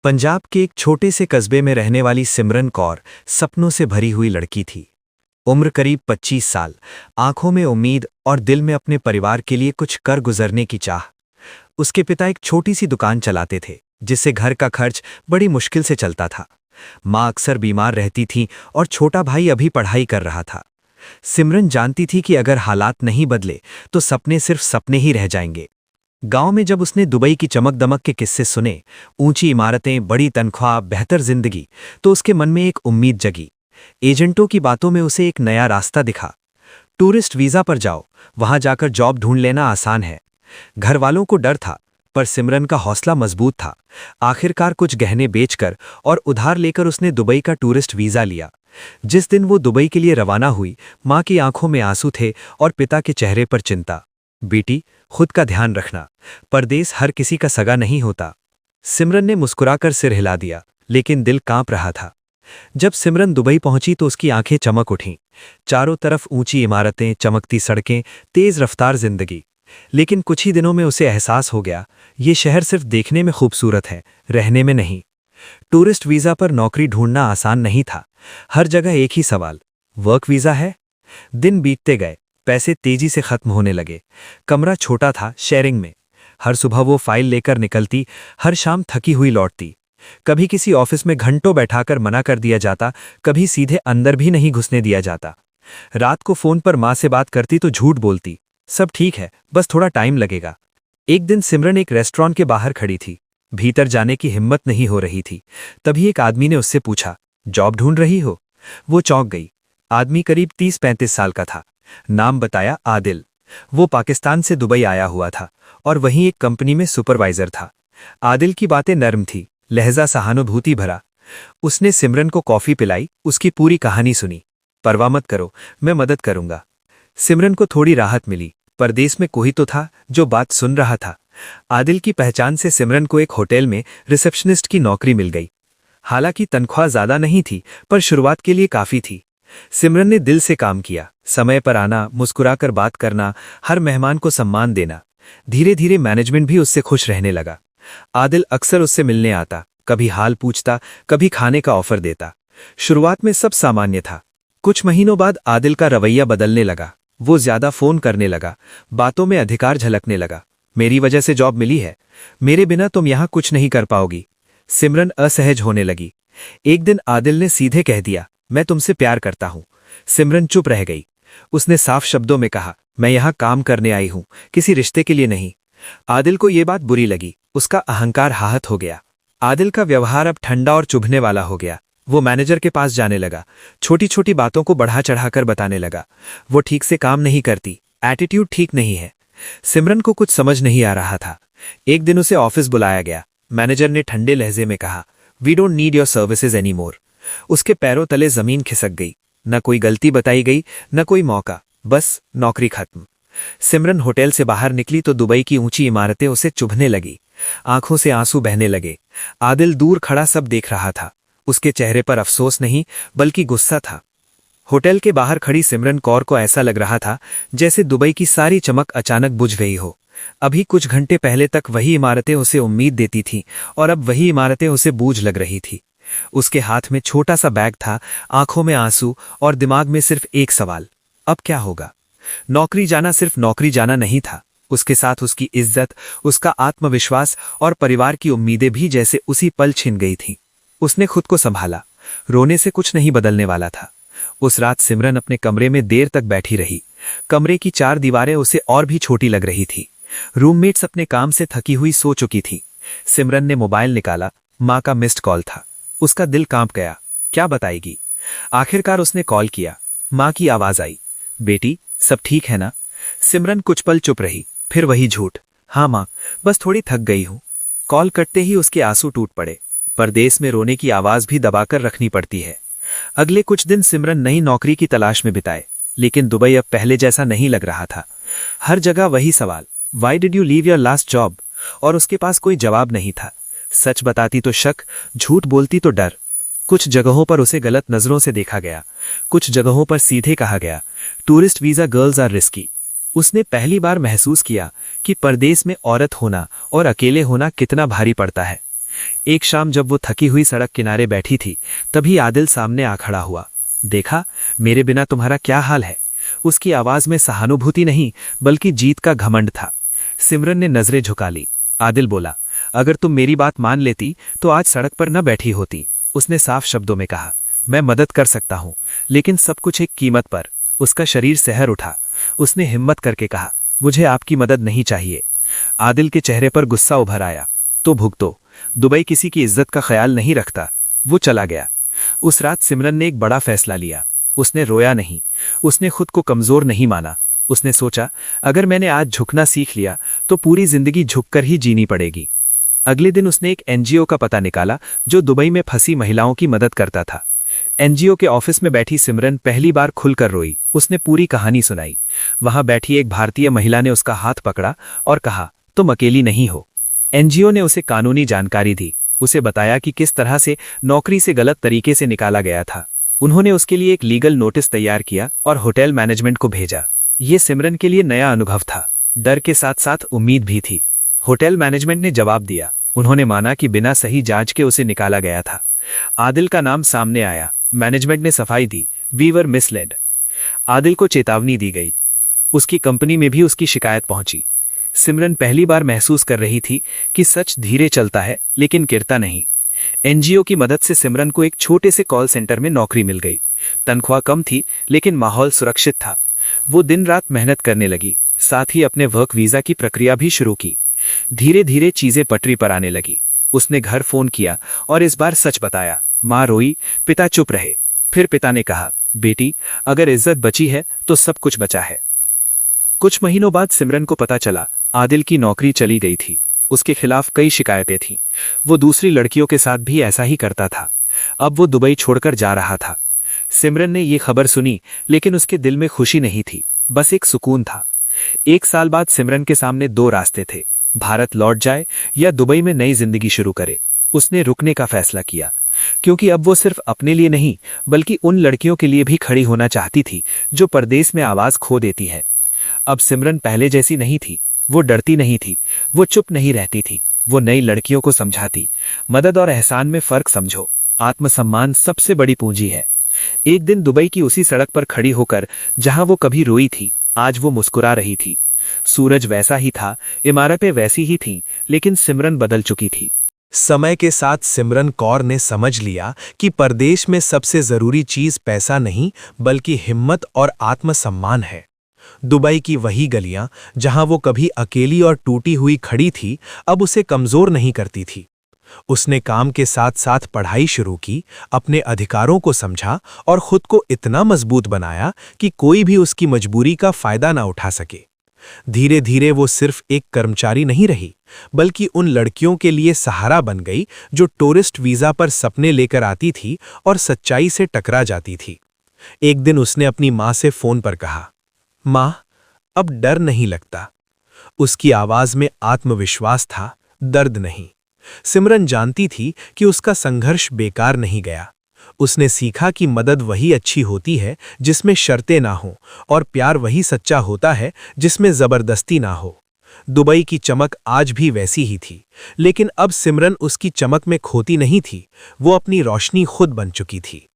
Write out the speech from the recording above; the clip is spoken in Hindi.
पंजाब के एक छोटे से कस्बे में रहने वाली सिमरन कौर सपनों से भरी हुई लड़की थी। उम्र करीब 25 साल, आंखों में उम्मीद और दिल में अपने परिवार के लिए कुछ कर गुजरने की चाह। उसके पिता एक छोटी सी दुकान चलाते थे, जिससे घर का खर्च बड़ी मुश्किल से चलता था। माँ अक्सर बीमार रहती थीं और छोटा भाई अभी पढ़ाई कर रहा था। सिमरन जानती थी कि अगर हालात नहीं बदले तो सपने सिर्फ सपने ही रह जाएंगे। गांव में जब उसने दुबई की चमक दमक के किस्से सुने, ऊंची इमारतें, बड़ी तनख्वाह, बेहतर जिंदगी, तो उसके मन में एक उम्मीद जगी। एजेंटों की बातों में उसे एक नया रास्ता दिखा। टूरिस्ट वीजा पर जाओ, वहां जाकर जॉब ढूंढ लेना आसान है। घर वालों को डर था, पर सिमरन का हौसला मजबूत था। आखिरकार कुछ गहने बेचकर और उधार लेकर उसने दुबई का टूरिस्ट वीजा लिया। जिस दिन वो दुबई के लिए रवाना हुई, मां की आंखों में आंसू थे और पिता के चेहरे पर चिंता। बेटी, खुद का ध्यान रखना, परदेस हर किसी का सगा नहीं होता। सिमरन ने मुस्कुराकर सिर हिला दिया, लेकिन दिल कांप रहा था। जब सिमरन दुबई पहुंची तो उसकी आंखें चमक उठीं। चारों तरफ ऊंची इमारतें, चमकती सड़कें, तेज रफ्तार जिंदगी। लेकिन कुछ ही दिनों में उसे एहसास हो गया, ये शहर सिर्फ देखने में खूबसूरत है, रहने में नहीं। टूरिस्ट वीजा पर नौकरी ढूंढना आसान नहीं था। हर जगह एक ही सवाल, वर्क वीजा है? दिन बीतते गए, पैसे तेजी से खत्म होने लगे। कमरा छोटा था, शेयरिंग में। हर सुबह वो फाइल लेकर निकलती, हर शाम थकी हुई लौटती। कभी किसी ऑफिस में घंटों बैठाकर मना कर दिया जाता, कभी सीधे अंदर भी नहीं घुसने दिया जाता। रात को फोन पर मां से बात करती तो झूठ बोलती, सब ठीक है, बस थोड़ा टाइम लगेगा। एक दिन सिमरन एक रेस्टोरेंट के बाहर खड़ी थी। भीतर जाने की हिम्मत नहीं हो रही थी। तभी एक आदमी ने उससे पूछा, जॉब ढूंढ रही हो? वो चौंक गई। आदमी करीब 30-35 साल का था। नाम बताया, आदिल। वो पाकिस्तान से दुबई आया हुआ था और वहीं एक कंपनी में सुपरवाइजर था। आदिल की बातें नर्म थी, लहजा सहानुभूति भरा। उसने सिमरन को कॉफी पिलाई, उसकी पूरी कहानी सुनी। परवाह मत करो, मैं मदद करूंगा। सिमरन को थोड़ी राहत मिली। परदेस में कोई तो था जो बात सुन रहा था। आदिल की पहचान से सिमरन को एक होटल में रिसेप्शनिस्ट की नौकरी मिल गई। हालांकि तनख्वाह ज्यादा नहीं थी, पर शुरुआत के लिए काफी थी। सिमरन ने दिल से काम किया, समय पर आना, मुस्कुराकर बात करना, हर मेहमान को सम्मान देना। धीरे धीरे मैनेजमेंट भी उससे खुश रहने लगा। आदिल अक्सर उससे मिलने आता, कभी हाल पूछता, कभी खाने का ऑफर देता। शुरुआत में सब सामान्य था। कुछ महीनों बाद आदिल का रवैया बदलने लगा। वो ज्यादा फोन करने लगा, बातों में अधिकार झलकने लगा। मेरी वजह से जॉब मिली है, मेरे बिना तुम यहां कुछ नहीं कर पाओगी। सिमरन असहज होने लगी। एक दिन आदिल ने सीधे कह दिया, मैं तुमसे प्यार करता हूं। सिमरन चुप रह गई। उसने साफ शब्दों में कहा, मैं यहां काम करने आई हूं, किसी रिश्ते के लिए नहीं। आदिल को यह बात बुरी लगी। उसका अहंकार आहत हो गया। आदिल का व्यवहार अब ठंडा और चुभने वाला हो गया। वो मैनेजर के पास जाने लगा, छोटी छोटी बातों को बढ़ा चढ़ाकर बताने लगा। वो ठीक से काम नहीं करती, एटीट्यूड ठीक नहीं है। सिमरन को कुछ समझ नहीं आ रहा था। एक दिन उसे ऑफिस बुलाया गया। मैनेजर ने ठंडे लहजे में कहा, we don't need your services any more. उसके पैरों तले जमीन खिसक गई। न कोई गलती बताई गई, न कोई मौका, बस नौकरी खत्म। सिमरन होटल से बाहर निकली तो दुबई की ऊंची इमारतें उसे चुभने लगी। आंखों से आंसू बहने लगे। आदिल दूर खड़ा सब देख रहा था। उसके चेहरे पर अफसोस नहीं, बल्कि गुस्सा था। होटल के बाहर खड़ी सिमरन कौर को ऐसा लग रहा था जैसे दुबई की सारी चमक अचानक बुझ गई हो। अभी कुछ घंटे पहले तक वही इमारतें उसे उम्मीद देती थीं और अब वही इमारतें उसे बोझ लग रही थी। उसके हाथ में छोटा सा बैग था, आंखों में आंसू और दिमाग में सिर्फ एक सवाल, अब क्या होगा? नौकरी जाना सिर्फ नौकरी जाना नहीं था, उसके साथ उसकी इज्जत, उसका आत्मविश्वास और परिवार की उम्मीदें भी जैसे उसी पल छिन गई थीं। उसने खुद को संभाला। रोने से कुछ नहीं बदलने वाला था। उस रात सिमरन अपने कमरे में देर तक बैठी रही। कमरे की 4 दीवारें उसे और भी छोटी लग रही थी। रूममेट्स अपने काम से थकी हुई सो चुकी थी। सिमरन ने मोबाइल निकाला, मां का मिस्ड कॉल था। उसका दिल कांप गया, क्या बताएगी? आखिरकार उसने कॉल किया। मां की आवाज आई, बेटी सब ठीक है ना? सिमरन कुछ पल चुप रही, फिर वही झूठ, हाँ मां, बस थोड़ी थक गई हूं। कॉल कटते ही उसके आंसू टूट पड़े। परदेस में रोने की आवाज भी दबाकर रखनी पड़ती है। अगले कुछ दिन सिमरन नई नौकरी की तलाश में बिताए, लेकिन दुबई अब पहले जैसा नहीं लग रहा था। हर जगह वही सवाल, why did you leave your last job? और उसके पास कोई जवाब नहीं था। सच बताती तो शक, झूठ बोलती तो डर। कुछ जगहों पर उसे गलत नजरों से देखा गया, कुछ जगहों पर सीधे कहा गया, tourist visa girls are risky. उसने पहली बार महसूस किया कि परदेस में औरत होना और अकेले होना कितना भारी पड़ता है। एक शाम जब वो थकी हुई सड़क किनारे बैठी थी, तभी आदिल सामने आ खड़ा हुआ। देखा, मेरे बिना तुम्हारा क्या हाल है। उसकी आवाज में सहानुभूति नहीं बल्कि जीत का घमंड था। सिमरन ने नजरें झुका ली। आदिल बोला, अगर तुम मेरी बात मान लेती तो आज सड़क पर न बैठी होती। उसने साफ शब्दों में कहा, मैं मदद कर सकता हूं, लेकिन सब कुछ एक कीमत पर। उसका शरीर सहर उठा। उसने हिम्मत करके कहा, मुझे आपकी मदद नहीं चाहिए। आदिल के चेहरे पर गुस्सा उभर आया। तो भुगतो, दुबई किसी की इज्जत का ख्याल नहीं रखता। वो चला गया। उस रात सिमरन ने एक बड़ा फैसला लिया। उसने रोया नहीं, उसने खुद को कमजोर नहीं माना। उसने सोचा, अगर मैंने आज झुकना सीख लिया तो पूरी जिंदगी झुककर ही जीनी पड़ेगी। अगले दिन उसने एक एनजीओ का पता निकाला जो दुबई में फंसी महिलाओं की मदद करता था। एनजीओ के ऑफिस में बैठी सिमरन पहली बार खुलकर रोई। उसने पूरी कहानी सुनाई। वहां बैठी एक भारतीय महिला ने उसका हाथ पकड़ा और कहा, तुम अकेली नहीं हो। एनजीओ ने उसे कानूनी जानकारी दी। उसे बताया कि किस तरह से नौकरी से गलत तरीके से निकाला गया था। उन्होंने उसके लिए एक लीगल नोटिस तैयार किया और होटल मैनेजमेंट को भेजा। ये सिमरन के लिए नया अनुभव था। डर के साथ साथ उम्मीद भी थी। होटल मैनेजमेंट ने जवाब दिया। उन्होंने माना कि बिना सही जांच के उसे निकाला गया था। आदिल का नाम सामने आया। मैनेजमेंट ने सफाई दी, वी वर मिसलेड। आदिल को चेतावनी दी गई। उसकी कंपनी में भी उसकी शिकायत पहुंची। सिमरन पहली बार महसूस कर रही थी कि सच धीरे चलता है लेकिन गिरता नहीं। एनजीओ की मदद से सिमरन को एक छोटे से कॉल सेंटर में नौकरी मिल गई। तनख्वाह कम थी लेकिन माहौल सुरक्षित था। वो दिन रात मेहनत करने लगी, साथ ही अपने वर्क वीजा की प्रक्रिया भी शुरू की। धीरे धीरे चीजें पटरी पर आने लगी। उसने घर फोन किया और इस बार सच बताया। मां रोई, पिता चुप रहे। फिर पिता ने कहा, बेटी, अगर इज्जत बची है तो सब कुछ बचा है। कुछ महीनों बाद सिमरन को पता चला आदिल की नौकरी चली गई थी। उसके खिलाफ कई शिकायतें थीं। वो दूसरी लड़कियों के साथ भी ऐसा ही करता था। अब वो दुबई छोड़कर जा रहा था। सिमरन ने ये खबर सुनी, लेकिन उसके दिल में खुशी नहीं थी, बस एक सुकून था। 1 साल बाद सिमरन के सामने 2 रास्ते थे, भारत लौट जाए या दुबई में नई जिंदगी शुरू करे। उसने रुकने का फैसला किया, क्योंकि अब वो सिर्फ अपने लिए नहीं बल्कि उन लड़कियों के लिए भी खड़ी होना चाहती थी जो परदेश में आवाज खो देती है। अब सिमरन पहले जैसी नहीं थी। वो डरती नहीं थी, वो चुप नहीं रहती थी। वो नई लड़कियों को समझाती, मदद और एहसान में फर्क समझो, आत्मसम्मान सबसे बड़ी पूंजी है। एक दिन दुबई की उसी सड़क पर खड़ी होकर जहां वो कभी रोई थी, आज वो मुस्कुरा रही थी। सूरज वैसा ही था, इमारतें वैसी ही थीं, लेकिन सिमरन बदल चुकी थी। समय के साथ सिमरन कौर ने समझ लिया कि परदेश में सबसे जरूरी चीज पैसा नहीं बल्कि हिम्मत और आत्मसम्मान है। दुबई की वही गलियां जहां वो कभी अकेली और टूटी हुई खड़ी थी, अब उसे कमजोर नहीं करती थी। उसने काम के साथ साथ पढ़ाई शुरू की, अपने अधिकारों को समझा और खुद को इतना मजबूत बनाया कि कोई भी उसकी मजबूरी का फायदा ना उठा सके। धीरे धीरे वो सिर्फ एक कर्मचारी नहीं रही, बल्कि उन लड़कियों के लिए सहारा बन गई जो टूरिस्ट वीजा पर सपने लेकर आती थी और सच्चाई से टकरा जाती थी। एक दिन उसने अपनी मां से फोन पर कहा, मां, अब डर नहीं लगता। उसकी आवाज में आत्मविश्वास था, दर्द नहीं। सिमरन जानती थी कि उसका संघर्ष बेकार नहीं गया। उसने सीखा कि मदद वही अच्छी होती है जिसमें शर्तें ना हों, और प्यार वही सच्चा होता है जिसमें जबरदस्ती ना हो। दुबई की चमक आज भी वैसी ही थी, लेकिन अब सिमरन उसकी चमक में खोती नहीं थी। वो अपनी रोशनी खुद बन चुकी थी।